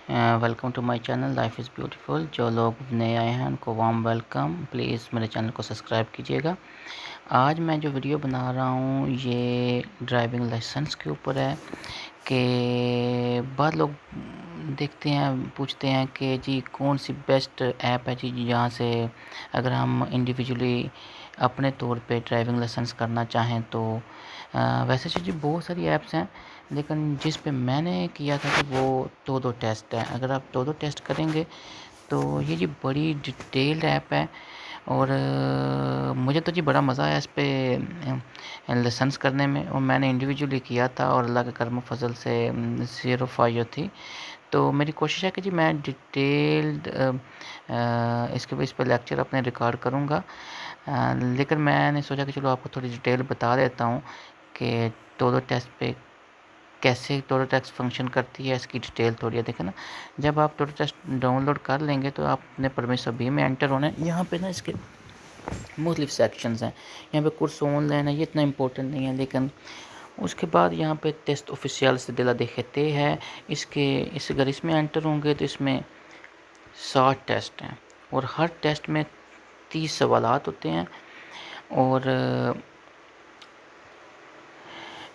Welcome to my channel life is beautiful. जो लोग नए आए हैं उनको वार्म वेलकम। प्लीज़ मेरे चैनल को सब्सक्राइब कीजिएगा। आज मैं जो वीडियो बना रहा हूँ ये ड्राइविंग लाइसेंस के ऊपर है कि बहुत लोग देखते हैं, पूछते हैं कि जी कौन सी बेस्ट ऐप है जी जहाँ से अगर हम इंडिविजुअली अपने तौर पे ड्राइविंग लाइसेंस करना चाहें तो वैसे जी बहुत सारी ऐप्स हैं, लेकिन जिस पे मैंने किया था कि वो दो टेस्ट है। अगर आप दो टेस्ट करेंगे तो ये जी बड़ी डिटेल्ड ऐप है और मुझे तो जी बड़ा मज़ा आया इस पे लाइसेंस करने में। और मैंने इंडिविजुअली किया था और अल्लाह के करम फजल से 0 थी। तो मेरी कोशिश है कि जी मैं डिटेल्ड इस पे लेक्चर अपने रिकॉर्ड करूँगा। लेकिन मैंने सोचा कि चलो आपको थोड़ी डिटेल बता देता हूँ कि दो टेस्ट पे कैसे टोटल टेक्स्ट फंक्शन करती है, इसकी डिटेल थोड़ी है। देखें ना, जब आप टोटल टेक्स्ट डाउनलोड कर लेंगे तो आप अपने परमिशन बी में एंटर होना है। यहाँ पे ना इसके मुख्तलिफ सेक्शंस हैं। यहाँ पे कोर्स ऑनलाइन है, ये इतना इंपॉर्टेंट नहीं है, लेकिन उसके बाद यहाँ पे टेस्ट ऑफिशियल से दिला देखते है। अगर इसमें एंटर होंगे तो इसमें 60 टेस्ट हैं और हर टेस्ट में 30 सवालात होते हैं। और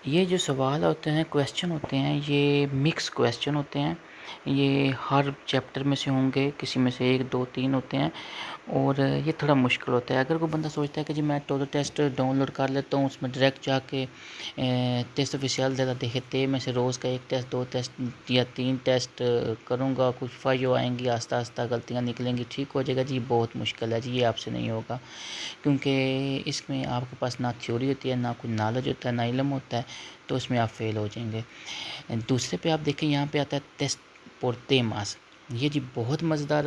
ये जो सवाल होते हैं, क्वेश्चन होते हैं, ये मिक्स क्वेश्चन होते हैं। ये हर चैप्टर में से होंगे, किसी में से 1 2 3 होते हैं और ये थोड़ा मुश्किल होता है। अगर कोई बंदा सोचता है कि जी मैं टोटल टेस्ट डाउनलोड कर लेता हूँ, उसमें डायरेक्ट जाके टेस्ट ऑफिशियल ज़रा देखते मैं से रोज़ का 1 टेस्ट 2 टेस्ट या 3 टेस्ट करूँगा, कुछ फाइव आएंगी, आस्ता आस्ता गलतियाँ निकलेंगी, ठीक हो जाएगा जी, बहुत मुश्किल है जी, ये आपसे नहीं होगा। क्योंकि इसमें आपके पास ना थ्योरी होती है, ना कुछ नॉलेज होता है, ना इल्म होता है, तो उसमें आप फेल हो जाएंगे। दूसरे पे आप देखें, यहाँ पे आता है टेस्ट por temas। ये जी बहुत मज़ेदार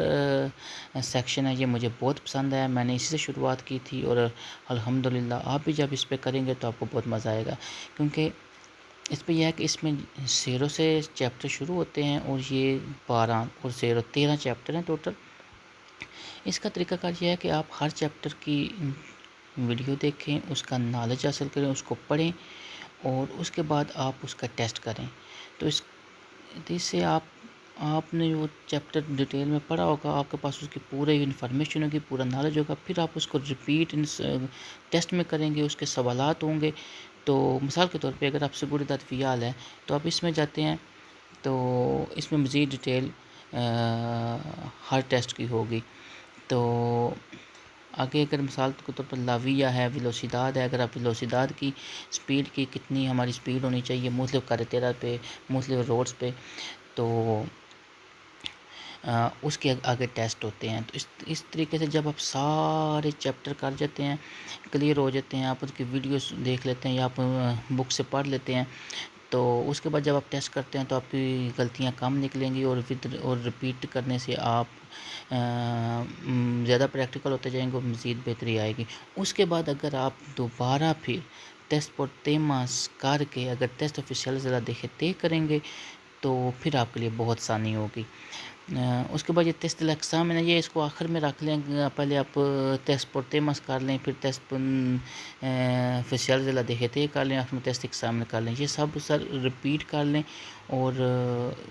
सेक्शन है, ये मुझे बहुत पसंद आया। मैंने इसी से शुरुआत की थी और अल्हम्दुलिल्लाह आप भी जब इस पे करेंगे तो आपको बहुत मज़ा आएगा। क्योंकि इस पे यह है कि इसमें 0 से चैप्टर शुरू होते हैं और ये 12 और 0 13 चैप्टर हैं टोटल। इसका तरीकाकार यह है कि आप हर चैप्टर की वीडियो देखें, उसका नॉलेज हासिल करें, उसको पढ़ें और उसके बाद आप उसका टेस्ट करें। तो इससे आपने वो चैप्टर डिटेल में पढ़ा होगा, आपके पास उसकी पूरी इन्फॉर्मेशन होगी, पूरा नॉलेज होगा। फिर आप उसको रिपीट टेस्ट में करेंगे, उसके सवालात होंगे। तो मिसाल के तौर पे अगर आपसे बुरी दात फ़ियाल है तो आप इसमें जाते हैं तो इसमें मज़ीद डिटेल हर टेस्ट की होगी। तो आगे अगर मिसाल के तौर पर लाविया है, वेलोसिदाद है, अगर आप वेलोसिदाद की स्पीड की कितनी हमारी स्पीड होनी चाहिए मुख्तलिफ काररेतेरा पे, मुख्तलिफ रोड्स पे, तो उसके आगे टेस्ट होते हैं। तो इस तरीके से जब आप सारे चैप्टर कर जाते हैं, क्लियर हो जाते हैं, आप उसकी वीडियोस देख लेते हैं या आप बुक से पढ़ लेते हैं, तो उसके बाद जब आप टेस्ट करते हैं तो आपकी गलतियां कम निकलेंगी और रिपीट करने से आप ज़्यादा प्रैक्टिकल होते जाएंगे और मज़ीद बेहतरी आएगी। उसके बाद अगर आप दोबारा फिर टेस्ट पर तेमास करके अगर टेस्ट ऑफिशियल ज़रा देखते करेंगे तो फिर आपके लिए बहुत आसानी होगी। उसके बाद ये टेस्ट एग्ज़ाम है ना, ये इसको आखिर में रख लें। पहले आप टेस्ट पर तेमस कर लें, फिर टेस्ट ऑफिशियल ज़रा देखते कर लें, आखिर में टेस्ट एग्ज़ाम कर लें। ये सब सर रिपीट कर लें और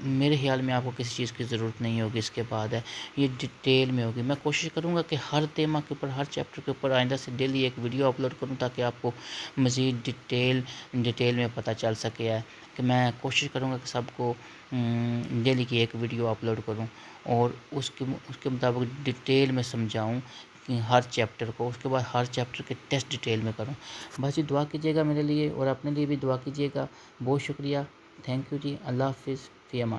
मेरे ख्याल में आपको किसी चीज़ की ज़रूरत नहीं होगी। इसके बाद है ये डिटेल में होगी। मैं कोशिश करूँगा कि हर तेमा के ऊपर, हर चैप्टर के ऊपर आइंदा से डेली एक वीडियो अपलोड करूँ ताकि आपको मज़ीद डिटेल में पता चल सके। है कि मैं कोशिश करूँगा कि सबको डेली की एक वीडियो अपलोड करूँ और उसके मुताबिक डिटेल में समझाऊँ कि हर चैप्टर को। उसके बाद हर चैप्टर के टेस्ट डिटेल में करूँ। बस जी दुआ कीजिएगा मेरे लिए और अपने लिए भी दुआ कीजिएगा। बहुत शुक्रिया, थैंक यू जी। अल्लाह हाफ़िज़, फ़ी अमान।